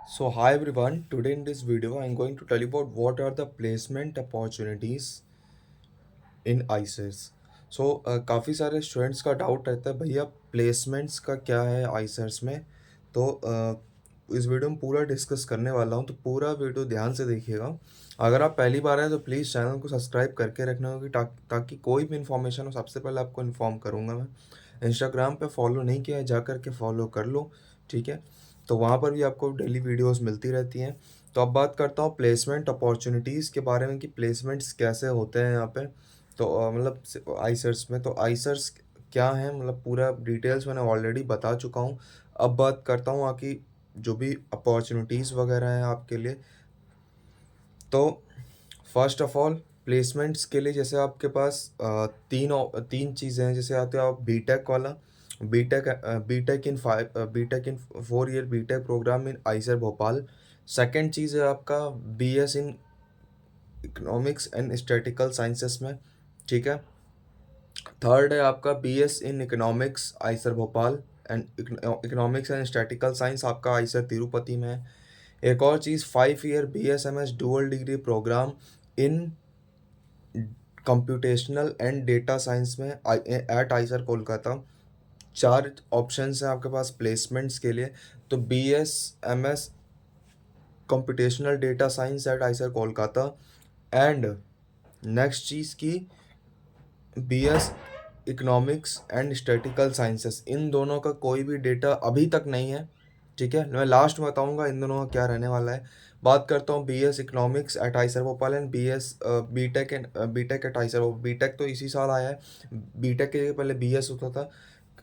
So hi everyone, today in this video I'm going to tell you about what are the placement opportunities इन आइसेस। काफ़ी सारे students का doubt रहता है भैया placements का क्या है आइसर्स में। तो इस वीडियो में पूरा डिस्कस करने वाला हूँ, तो पूरा वीडियो ध्यान से देखिएगा। अगर आप पहली बार आए तो प्लीज़ चैनल को सब्सक्राइब करके रखना होगी ताकि कोई भी इन्फॉर्मेशन हो सबसे पहले आपको इन्फॉर्म करूँगा मैं। इंस्टाग्राम पे फॉलो नहीं किया है, जा कर के फॉलो कर लो, ठीक है? तो वहाँ पर भी आपको डेली वीडियोस मिलती रहती हैं। तो अब बात करता हूँ प्लेसमेंट अपॉर्चुनिटीज़ के बारे में कि प्लेसमेंट्स कैसे होते हैं यहाँ पे। तो मतलब आइसर्स में तो आइसर्स क्या है, मतलब पूरा डिटेल्स मैंने ऑलरेडी बता चुका हूँ। अब बात करता हूँ आपकी जो भी अपॉर्चुनिटीज़ वगैरह हैं आपके लिए। तो फर्स्ट ऑफ ऑल प्लेसमेंट्स के लिए जैसे आपके पास तीन चीज़ें हैं। जैसे आते हो आप बीटेक वाला, BTech in 4 year BTech program in IISER Bhopal. Second चीज़ है आपका BS in economics and statistical sciences में, ठीक है। थर्ड है आपका BS in economics IISER Bhopal and economics and statical science आपका आइसर तिरुपति में है। एक और चीज़ 5 year BSMS dual degree program in computational and data science में एट आइसर कोलकाता। चार ऑप्शंस हैं आपके पास प्लेसमेंट्स के लिए। तो BSMS computational data science at Eicher Kolkata and next चीज़ की BS economics and statistical sciences. इन दोनों का कोई भी डेटा अभी तक नहीं है, ठीक है। मैं लास्ट में बताऊंगा इन दोनों का क्या रहने वाला है। बात करता हूँ BS economics at IISER Bhopal and BS BTech at IISER. BTech तो इसी साल आया है, बीटेक के जगह पहले बीएस होता था।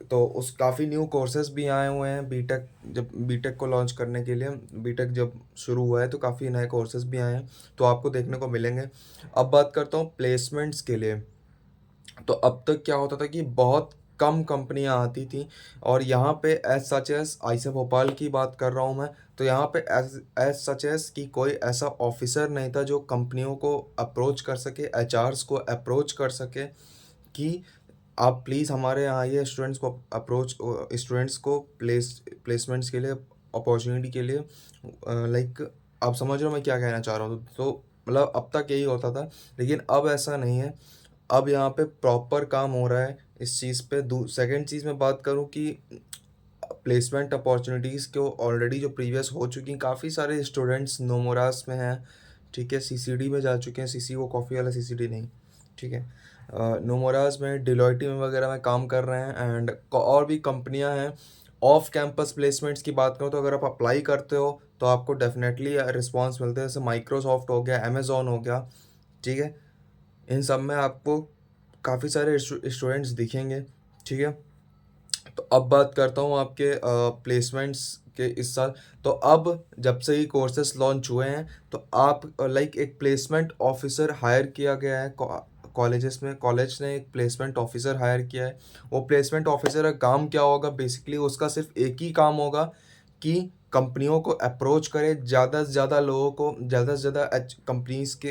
तो उस काफ़ी न्यू कोर्सेज भी आए हुए हैं बीटेक, जब बीटेक को लॉन्च करने के लिए बीटेक जब शुरू हुआ है तो काफ़ी नए कोर्सेज भी आए हैं, तो आपको देखने को मिलेंगे। अब बात करता हूँ प्लेसमेंट्स के लिए। तो अब तक क्या होता था कि बहुत कम कंपनियां आती थी, और यहाँ पे एज सच एस आइसे भोपाल की बात कर रहा हूँ मैं। तो यहाँ पे एज एज सच एस कि कोई ऐसा ऑफिसर नहीं था जो कंपनियों को अप्रोच कर सके, एचआरस को अप्रोच कर सके कि आप प्लीज़ हमारे यहाँ आइए, स्टूडेंट्स को प्लेसमेंट्स के लिए, अपॉर्चुनिटी के लिए। लाइक आप समझ रहे हो मैं क्या कहना चाह रहा हूँ। तो मतलब अब तक यही होता था, लेकिन अब ऐसा नहीं है। अब यहाँ पे प्रॉपर काम हो रहा है इस चीज़ पे। सेकंड चीज़ मैं बात करूँ कि प्लेसमेंट अपॉर्चुनिटीज़ को ऑलरेडी जो प्रीवियस हो चुकी, काफ़ी सारे स्टूडेंट्स नोमोरास में हैं, ठीक है। सीसीडी में जा चुके हैं, सीसी वो कॉफ़ी वाला सीसीडी नहीं, ठीक है। नोमोरास में, डिलॉयटी में वगैरह में काम कर रहे हैं, एंड और भी कंपनियां हैं। ऑफ कैंपस प्लेसमेंट्स की बात करूँ तो अगर आप अप्लाई करते हो तो आपको डेफिनेटली रिस्पॉन्स मिलते हैं। जैसे माइक्रोसॉफ्ट हो गया, अमेजोन हो गया, ठीक है। इन सब में आपको काफ़ी सारे स्टूडेंट्स दिखेंगे, ठीक है। तो अब बात करता हूँ आपके प्लेसमेंट्स के इस साल। तो अब जब से ही कोर्सेस लॉन्च हुए हैं तो आप लाइक एक प्लेसमेंट ऑफिसर हायर किया गया है कॉलेजेस में। कॉलेज ने एक प्लेसमेंट ऑफिसर हायर किया है। वो प्लेसमेंट ऑफिसर का काम क्या होगा, बेसिकली उसका सिर्फ एक ही काम होगा कि कंपनियों को अप्रोच करे, ज़्यादा से ज़्यादा लोगों को, ज़्यादा से ज़्यादा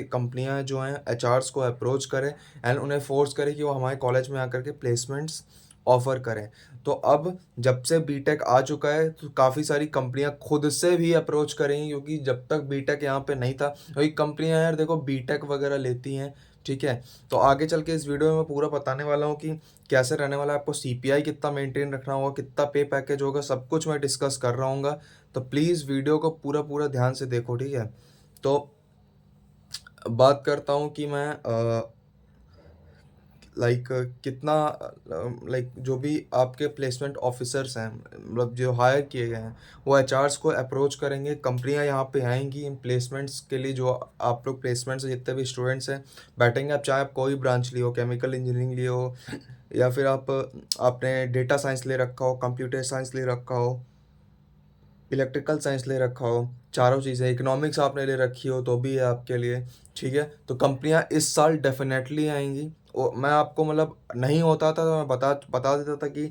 कंपनियां जो हैं एचआरस को अप्रोच करें एंड उन्हें फोर्स करें कि वो हमारे कॉलेज में आकर के प्लेसमेंट्स ऑफ़र करें। तो अब जब से बीटेक आ चुका है तो काफ़ी सारी कंपनियां खुद से भी अप्रोच करेंगी, क्योंकि जब तक बीटेक यहाँ पे नहीं था, वही कंपनियां यार देखो बीटेक वगैरह लेती हैं, ठीक है। तो आगे चल के इस वीडियो में मैं पूरा बताने वाला हूँ कि कैसे रहने वाला है, आपको सीपीआई कितना मेंटेन रखना होगा, कितना पे पैकेज होगा, सब कुछ मैं डिस्कस कर रहा हूँ। तो प्लीज़ वीडियो को पूरा पूरा ध्यान से देखो, ठीक है। तो बात करता हूँ कि मैं लाइक कितना, लाइक जो भी आपके प्लेसमेंट ऑफिसर्स हैं, मतलब जो हायर किए गए हैं, वो एचआरस को अप्रोच करेंगे। कंपनियां यहाँ पे आएंगी इन प्लेसमेंट्स के लिए। जो आप लोग प्लेसमेंट्स जितने भी स्टूडेंट्स हैं बैठेंगे, आप चाहे आप कोई ब्रांच लिए हो, केमिकल इंजीनियरिंग लिए हो, या फिर आपने डेटा साइंस ले रखा हो, कंप्यूटर साइंस ले रखा हो, इलेक्ट्रिकल साइंस ले रखा हो, चारों चीज़ें, इकोनॉमिक्स आपने ले रखी हो तो भी है आपके लिए, ठीक है। तो कंपनियां इस साल डेफिनेटली आएंगी। और मैं आपको मतलब नहीं होता था तो मैं बता बता देता था कि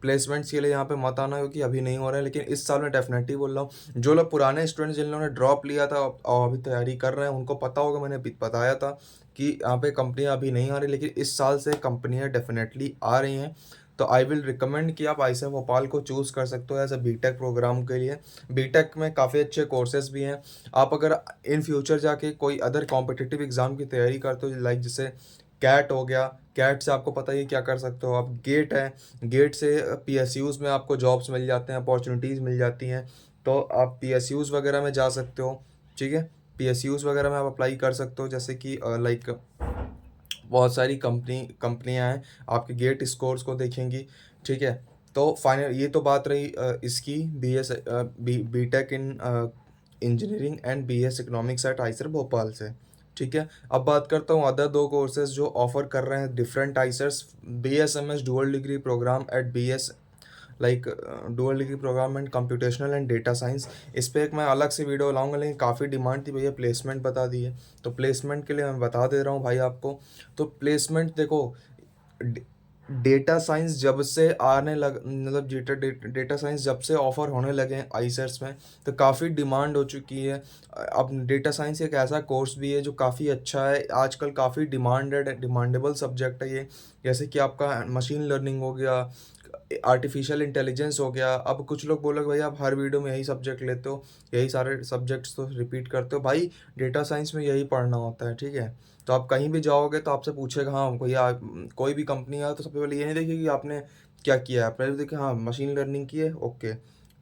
प्लेसमेंट्स के लिए यहाँ पे मत आना क्योंकि अभी नहीं हो रहा है, लेकिन इस साल मैं डेफिनेटली बोल रहा हूँ। जो लोग पुराने स्टूडेंट्स जिन्होंने ड्रॉप लिया था और अभी तैयारी कर रहे हैं, उनको पता होगा, मैंने बताया था कि यहाँ पे कंपनियां अभी नहीं आ रही, लेकिन इस साल से कंपनियां डेफिनेटली आ रही हैं। तो आई विल रिकमेंड कि आप आईसीएम भोपाल को चूज़ कर सकते हो एज अ बीटेक प्रोग्राम के लिए। बीटेक में काफ़ी अच्छे कोर्सेज भी हैं। आप अगर इन फ्यूचर जाके कोई अदर कॉम्पिटिटिव एग्ज़ाम की तैयारी करते हो, लाइक जैसे कैट हो गया, कैट से आपको पता ही क्या कर सकते हो आप, गेट है, गेट से पीएसयूज़ में आपको जॉब्स मिल जाते हैं, अपॉर्चुनिटीज़ मिल जाती हैं, तो आप पीएसयूज़ वगैरह में जा सकते हो। ठीक है, पीएसयूज़ वगैरह में आप अप्लाई कर सकते हो, जैसे कि लाइक बहुत सारी कंपनियां हैं आपके गेट स्कोर्स को देखेंगी। ठीक है, तो फाइनल ये तो बात रही इसकी BTech in engineering and BS economics at IISER Bhopal से। ठीक है, अब बात करता हूँ अदर दो कोर्सेज जो ऑफर कर रहे हैं different IISERs. B S M S dual degree programme at B S, like dual degree programme and computational and data science. इस पे एक मैं अलग से वीडियो लाऊंगा, लेकिन काफ़ी डिमांड थी भैया प्लेसमेंट बता दी है, तो प्लेसमेंट के लिए मैं बता दे रहा हूँ भाई आपको। तो प्लेसमेंट देखो, डेटा साइंस जब से आने लग मतलब डेटा साइंस जब से ऑफर होने लगे हैं आईसेट्स में, तो काफ़ी डिमांड हो चुकी है। अब डेटा साइंस एक ऐसा कोर्स भी है जो काफ़ी अच्छा है, आजकल काफ़ी डिमांडेबल सब्जेक्ट है ये। जैसे कि आपका मशीन लर्निंग हो गया, आर्टिफिशियल इंटेलिजेंस हो गया। अब कुछ लोग बोलोगे भैया आप हर वीडियो में यही सब्जेक्ट लेते हो, यही सारे सब्जेक्ट्स तो रिपीट करते हो। भाई डेटा साइंस में यही पढ़ना होता है। ठीक है, तो आप कहीं भी जाओगे तो आपसे पूछेगा, हाँ भैया कोई भी कंपनी है तो सबसे पहले ये नहीं देखेगी कि आपने क्या किया है, पहले देखिए हाँ मशीन लर्निंग की है, ओके,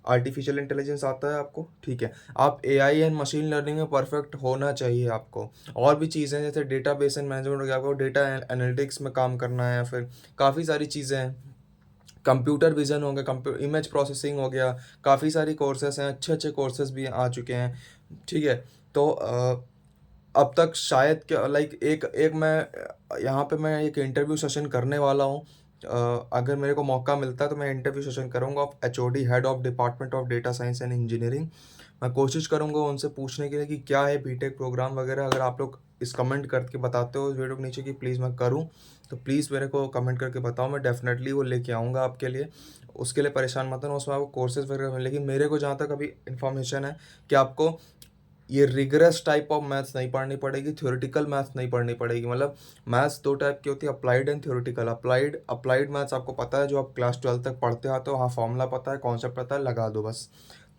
आर्टिफिशियल इंटेलिजेंस आता है आपको, ठीक है, आप एआई एंड मशीन लर्निंग में परफेक्ट होना चाहिए आपको। और भी चीज़ें जैसे डेटा बेस एंड मैनेजमेंट हो गया, आपको डेटा एनालिटिक्स में काम करना है, या फिर काफ़ी सारी चीज़ें हैं, कंप्यूटर विज़न हो गया, इमेज प्रोसेसिंग हो गया, काफ़ी सारी कोर्सेस हैं, अच्छे अच्छे कोर्सेस भी आ चुके हैं। ठीक है, तो अब तक शायद क्या लाइक एक एक मैं यहाँ पे मैं एक इंटरव्यू सेशन करने वाला हूँ। अगर मेरे को मौका मिलता है तो मैं इंटरव्यू सेशन करूँगा of HOD, head of department of data science and engineering. मैं कोशिश करूँगा उनसे पूछने के लिए कि क्या है बीटेक प्रोग्राम वगैरह। अगर आप लोग इस कमेंट करके बताते हो इस वीडियो के नीचे कि प्लीज़ मैं करूँ, तो प्लीज़ मेरे को कमेंट करके बताओ, मैं डेफिनेटली वो लेके आऊँगा आपके लिए। उसके लिए परेशान मत होना, उसमें आपको कोर्सेज वगैरह लेकिन मेरे को जहाँ तक अभी इन्फॉर्मेशन है कि आपको ये रिगरस टाइप ऑफ मैथ्स नहीं पढ़नी पड़ेगी, थ्योरेटिकल मैथ्स नहीं पढ़नी पड़ेगी। मतलब मैथ्स दो टाइप की होती है, applied and theoretical. Applied maths आपको पता है, जो आप क्लास 12 तक पढ़ते आते हो, हाँ फॉर्मूला पता है, कॉन्सेप्ट पता है, लगा दो बस।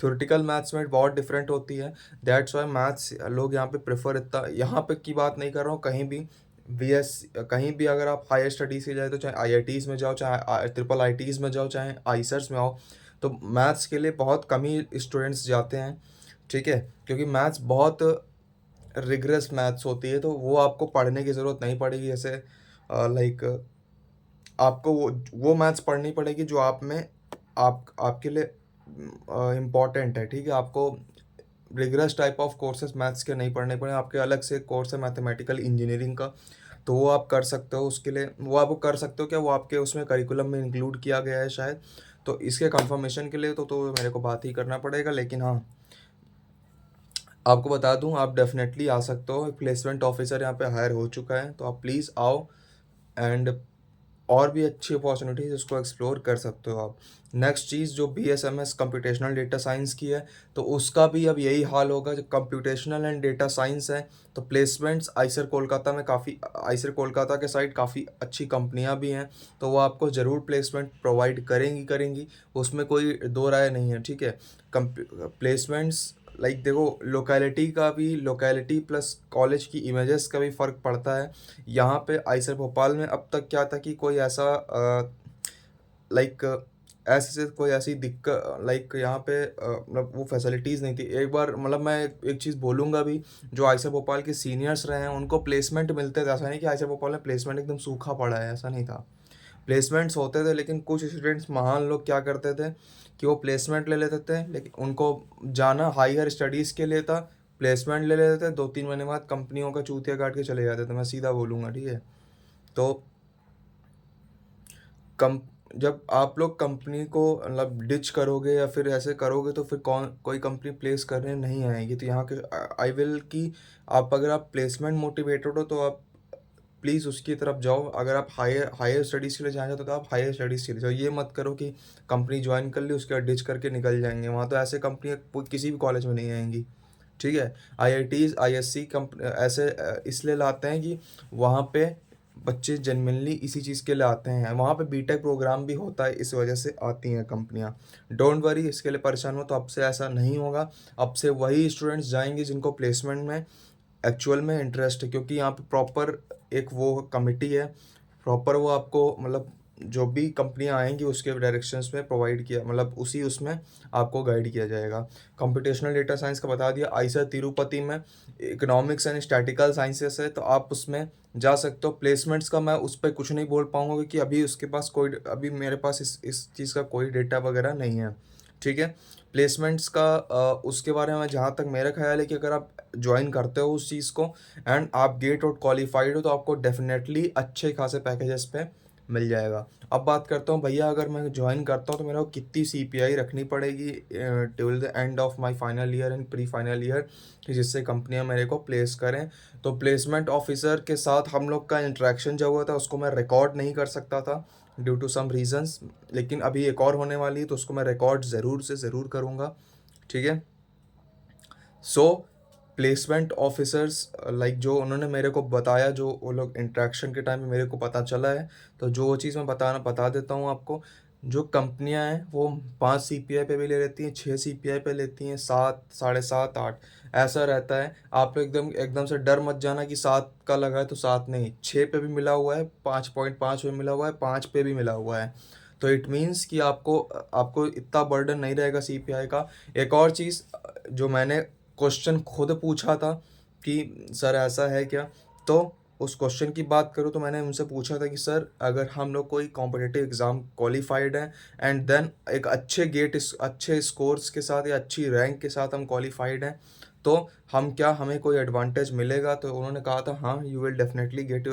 थ्योरेटिकल मैथ्स में बहुत डिफरेंट होती है, दैट्स वाई मैथ्स लोग यहाँ पे प्रेफर इतना, यहाँ पे की बात नहीं कर रहा हूँ, कहीं भी बीएस कहीं भी अगर आप हायर स्टडीज़ के जाए तो चाहे आईआईटीज़ में जाओ, चाहे ट्रिपल आईटीज़ में जाओ, चाहे आईसर्स में आओ, तो मैथ्स के लिए बहुत कम ही स्टूडेंट्स जाते हैं। ठीक है, क्योंकि मैथ्स बहुत रिगरस मैथ्स होती है, तो वो आपको पढ़ने की ज़रूरत नहीं पड़ेगी। जैसे लाइक आपको वो मैथ्स पढ़नी पड़ेगी जो आप में आपके लिए इम्पॉर्टेंट है। ठीक है, आपको rigorous type of courses maths के नहीं पढ़ने पड़े, आपके अलग से कोर्स है मैथमेटिकल इंजीनियरिंग का, तो वो आप कर सकते हो। उसके लिए वो आप कर सकते हो क्या, वो आपके उसमें करिकुलम में इंक्लूड किया गया है शायद। तो इसके कंफर्मेशन के लिए तो मेरे को बात ही करना पड़ेगा, लेकिन हाँ आपको बता दूं आप डेफिनेटली आ सकते हो। प्लेसमेंट ऑफिसर यहाँ पे हायर हो चुका है, तो आप प्लीज़ आओ एंड और भी अच्छी अपॉर्चुनिटीज उसको एक्सप्लोर कर सकते हो आप। नेक्स्ट चीज़ जो B S M S computational data science की है, तो उसका भी अब यही हाल होगा। जो कंप्यूटेशनल एंड डेटा साइंस है, तो प्लेसमेंट्स आइसर कोलकाता में काफ़ी, आइसर कोलकाता के साइड काफ़ी अच्छी कंपनियां भी हैं, तो वो आपको ज़रूर प्लेसमेंट प्रोवाइड करेंगी, उसमें कोई दो राय नहीं है। ठीक है, प्लेसमेंट्स लाइक देखो, लोकेलिटी प्लस कॉलेज की इमेजेस का भी फ़र्क पड़ता है। यहाँ पे आइसर भोपाल में अब तक क्या था कि कोई ऐसा लाइक ऐसे कोई ऐसी दिक्कत, लाइक यहाँ पे मतलब वो फैसिलिटीज़ नहीं थी। एक बार मतलब मैं एक चीज़ बोलूँगा भी, जो आइसर भोपाल के सीनियर्स रहे हैं उनको प्लेसमेंट मिलते थे। ऐसा नहीं कि आइसर भोपाल में प्लेसमेंट एकदम सूखा पड़ा है, ऐसा नहीं था, प्लेसमेंट्स होते थे। लेकिन कुछ स्टूडेंट्स महान लोग क्या करते थे कि वो प्लेसमेंट ले लेते थे, लेकिन उनको जाना हायर स्टडीज़ के लिए था, प्लेसमेंट ले लेते थे, 2-3 महीने बाद कंपनियों का चूतिया काट के चले जाते थे, मैं सीधा बोलूँगा। ठीक है, तो कम जब आप लोग कंपनी को मतलब डिच करोगे या फिर ऐसे करोगे, तो फिर कोई कंपनी प्लेस करने नहीं आएगी। तो यहाँ के आई विल कि आप अगर आप प्लेसमेंट मोटिवेटेड हो तो आप प्लीज़ उसकी तरफ जाओ। अगर आप हायर हायर स्टडीज़ के लिए जाना चाहते हो तो आप हायर स्टडीज़ के लिए जाओ। ये मत करो कि कंपनी ज्वाइन कर ली उसके बाद डिच करके निकल जाएंगे, वहाँ तो ऐसे कंपनी किसी भी कॉलेज में नहीं आएंगी। ठीक है, आईआईटीज़ आईएससी कंप ऐसे इसलिए लाते हैं कि वहाँ पे बच्चे जेन्युइनली इसी चीज़ के लिए आते हैं। वहाँ पे बीटेक प्रोग्राम भी होता है, इस वजह से आती हैं कंपनियाँ। डोंट वरी, इसके लिए परेशान हो तो अब से ऐसा नहीं होगा। अब से वही स्टूडेंट्स जाएँगे जिनको प्लेसमेंट में एक्चुअल में इंटरेस्ट है, क्योंकि यहाँ पे प्रॉपर एक वो कमिटी है, प्रॉपर वो आपको मतलब जो भी कंपनियाँ आएँगी उसके डायरेक्शंस में प्रोवाइड किया, मतलब उसी उसमें आपको गाइड किया जाएगा। कंप्यूटेशनल डेटा साइंस का बता दिया। आईसर तिरुपति में इकोनॉमिक्स एंड स्टैटिकल साइंसेस है, तो आप उसमें जा सकते हो। प्लेसमेंट्स का मैं उस पे कुछ नहीं बोल पाऊँगा, क्योंकि अभी मेरे पास इस चीज़ का कोई डेटा वगैरह नहीं है, ठीक है? प्लेसमेंट्स का उसके बारे में जहाँ तक मेरा ख़्याल है कि अगर आप जॉइन करते हो उस चीज़ को एंड आप गेट आउट क्वालिफाइड हो, तो आपको डेफ़िनेटली अच्छे खासे पैकेजेस पे मिल जाएगा। अब बात करता हूँ भैया, अगर मैं जॉइन करता हूँ तो मेरे को कितनी सीपीआई रखनी पड़ेगी till the end of my final year and pre final year, कि जिससे कंपनियाँ मेरे को प्लेस करें। तो प्लेसमेंट ऑफिसर के साथ हम लोग का इंटरेक्शन जो हुआ था उसको मैं रिकॉर्ड नहीं कर सकता था ड्यू टू सम रीज़न्स, लेकिन अभी एक और होने वाली है तो उसको मैं रिकॉर्ड ज़रूर से ज़रूर करूँगा, ठीक है? सो प्लेसमेंट ऑफिसर्स लाइक जो उन्होंने मेरे को बताया, जो वो लोग इंटरेक्शन के टाइम में मेरे को पता चला है, तो जो वो चीज़ मैं बता देता हूँ आपको। जो कंपनियां हैं वो 5 सीपीआई पे भी ले लेती हैं, 6 सीपीआई पे लेती हैं, 7, साढ़े 7, 8 ऐसा रहता है। आप एकदम एकदम से डर मत जाना कि 7 का लगा है तो 7 नहीं, 6 पे भी मिला हुआ है, 5.5 पे मिला हुआ है, 5 पे भी मिला हुआ है। तो इट मीन्स कि आपको आपको इतना बर्डन नहीं रहेगा सीपीआई का। एक और चीज़ जो मैंने क्वेश्चन खुद पूछा था कि सर ऐसा है क्या, तो उस क्वेश्चन की बात करूँ तो मैंने उनसे पूछा था कि सर अगर हम लोग कोई कॉम्पिटिटिव एग्ज़ाम क्वालिफाइड है एंड देन एक अच्छे स्कोर्स के साथ या अच्छी रैंक के साथ हम क्वालिफाइड हैं, तो हमें कोई एडवांटेज मिलेगा? तो उन्होंने कहा था हाँ, you will definitely get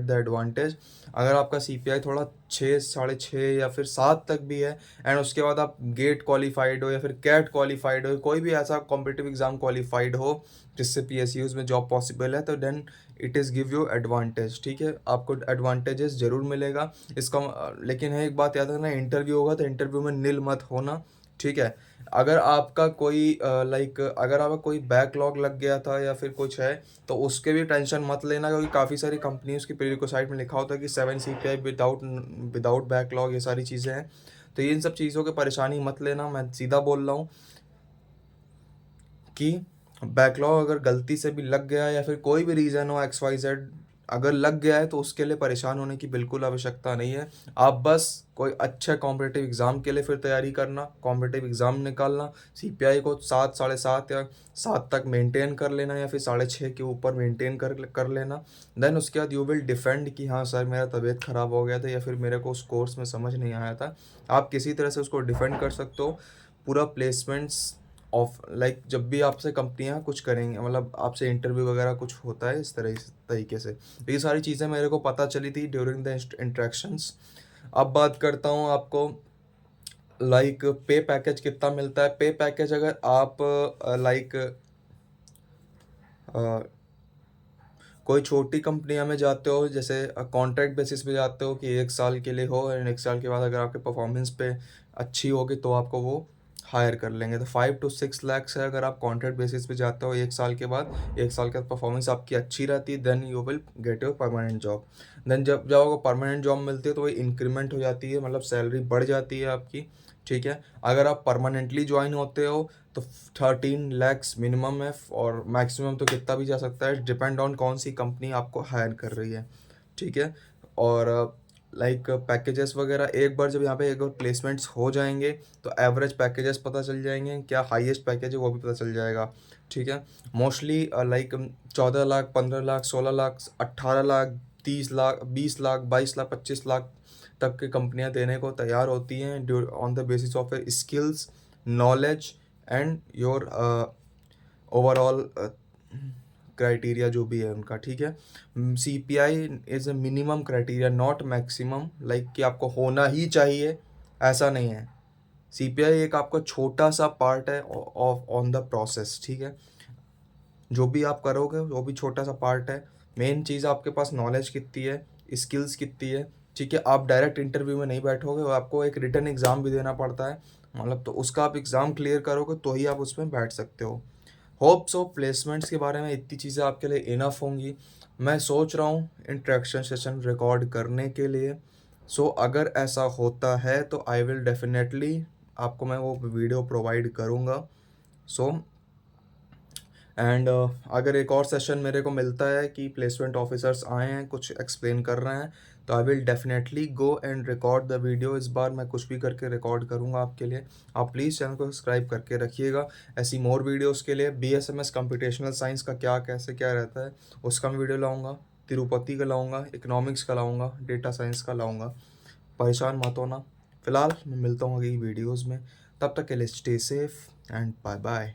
the advantage. अगर आपका सीपीआई थोड़ा 6, साढ़े 6 या फिर 7 तक भी है एंड उसके बाद आप गेट क्वालिफाइड हो या फिर कैट क्वालिफाइड हो, कोई भी ऐसा कॉम्पिटिटिव एग्ज़ाम क्वालिफाइड हो जिससे पीएसयूज़ में जॉब पॉसिबल है, तो then it is give you advantage, ठीक है? आपको एडवांटेजेस ज़रूर मिलेगा लेकिन है एक बात याद रखना, इंटरव्यू होगा तो इंटरव्यू में निल मत होना, ठीक है? अगर आपका कोई बैकलॉग लग गया था या फिर कुछ है, तो उसके भी टेंशन मत लेना, क्योंकि काफ़ी सारी कंपनीज़ की प्रीरिक्विसाइट में लिखा होता है कि 7 सीपीआई विदाउट बैकलॉग, ये सारी चीज़ें हैं। तो इन सब चीज़ों की परेशानी मत लेना, मैं सीधा बोल रहा हूँ कि बैकलॉग अगर गलती से भी लग गया या फिर कोई भी रीज़न हो एक्स वाई जेड, अगर लग गया है तो उसके लिए परेशान होने की बिल्कुल आवश्यकता नहीं है। आप बस कोई अच्छे कॉम्पिटिटिव एग्ज़ाम के लिए फिर तैयारी करना, कॉम्पिटिटिव एग्ज़ाम निकालना, सीपीआई को 7, साढ़े 7 या 7 तक मेंटेन कर लेना या फिर साढ़े 6 के ऊपर मेंटेन कर लेना। देन उसके बाद यू विल डिफेंड कि हाँ सर, मेरा तबीयत ख़राब हो गया था या फिर मेरे को उस कोर्स में समझ नहीं आया था। आप किसी तरह से उसको डिफेंड कर सकते हो। पूरा प्लेसमेंट्स ऑफ लाइक जब भी आपसे कंपनियां कुछ करेंगी, मतलब आपसे इंटरव्यू वगैरह कुछ होता है इस तरीके से, तो ये सारी चीज़ें मेरे को पता चली थी ड्यूरिंग द इंट्रैक्शंस। अब बात करता हूँ आपको लाइक पे पैकेज कितना मिलता है। पे पैकेज अगर आप लाइक कोई छोटी कंपनियां में जाते हो, जैसे कॉन्ट्रैक्ट बेसिस पे जाते हो कि 1 साल के लिए हो एंड 1 साल के बाद अगर आपके परफॉर्मेंस पे अच्छी होगी तो आपको वो हायर कर लेंगे, तो 5 to 6 lakhs है अगर आप कॉन्ट्रैक्ट बेसिस पे जाते हो 1 साल के बाद। 1 साल के बाद परफॉर्मेंस आपकी अच्छी रहती है, then you will get your permanent job. Then जब आपको परमानेंट जॉब मिलती है तो वो इंक्रीमेंट हो जाती है, मतलब सैलरी बढ़ जाती है आपकी, ठीक है? अगर आप परमानेंटली ज्वाइन होते हो तो 13 lakhs मिनिमम है, और मैक्सिमम तो कितना भी जा सकता है, डिपेंड ऑन कौन सी कंपनी आपको हायर कर रही है, ठीक है? और लाइक पैकेजेस वगैरह एक बार जब यहाँ पे एक बार प्लेसमेंट्स हो जाएंगे तो एवरेज पैकेजेस पता चल जाएंगे, क्या हाईएस्ट पैकेज है वो भी पता चल जाएगा, ठीक है? मोस्टली लाइक 14 लाख, 15 लाख, 16 लाख, 18 लाख, 30 लाख, 20 लाख, 22 लाख, 25 लाख तक की कंपनियां देने को तैयार होती हैं on the basis of skills, knowledge and your overall criteria जो भी है उनका, ठीक है? CPI is a minimum criteria, not maximum, like कि आपको होना ही चाहिए, ऐसा नहीं है। सीपीआई एक आपका छोटा सा पार्ट है ऑफ ऑन द प्रोसेस, ठीक है? जो भी आप करोगे वो भी छोटा सा पार्ट है। मेन चीज़ आपके पास नॉलेज कितनी है, स्किल्स कितनी है, ठीक है? आप डायरेक्ट इंटरव्यू में नहीं बैठोगे, और आपको एक रिटन एग्ज़ाम भी देना पड़ता है, मतलब तो उसका आप एग्ज़ाम क्लियर करोगे तो ही आप उसमें बैठ सकते हो। होप सो प्लेसमेंट्स के बारे में इतनी चीज़ें आपके लिए इनफ होंगी। मैं सोच रहा हूँ इंटरेक्शन सेशन रिकॉर्ड करने के लिए। सो अगर ऐसा होता है तो आई विल डेफिनेटली आपको मैं वो वीडियो प्रोवाइड करूँगा। सो एंड अगर एक और सेशन मेरे को मिलता है कि प्लेसमेंट ऑफिसर्स आए हैं कुछ एक्सप्लेन कर रहे हैं, तो I will definitely go and record the video. इस बार मैं कुछ भी करके रिकॉर्ड करूँगा आपके लिए। आप प्लीज़ चैनल को सब्सक्राइब करके रखिएगा। ऐसी मोर वीडियोस के लिए BSMS कंप्यूटेशनल साइंस का क्या कैसे क्या रहता है उसका मैं वीडियो लाऊंगा, तिरुपति का लाऊंगा, इकोनॉमिक्स का लाऊंगा, डेटा साइंस का लाऊंगा। परेशान मत होना। फिलहाल मैं मिलता हूँ अगली वीडियोज़ में। तब तक के लिए stay safe and bye bye.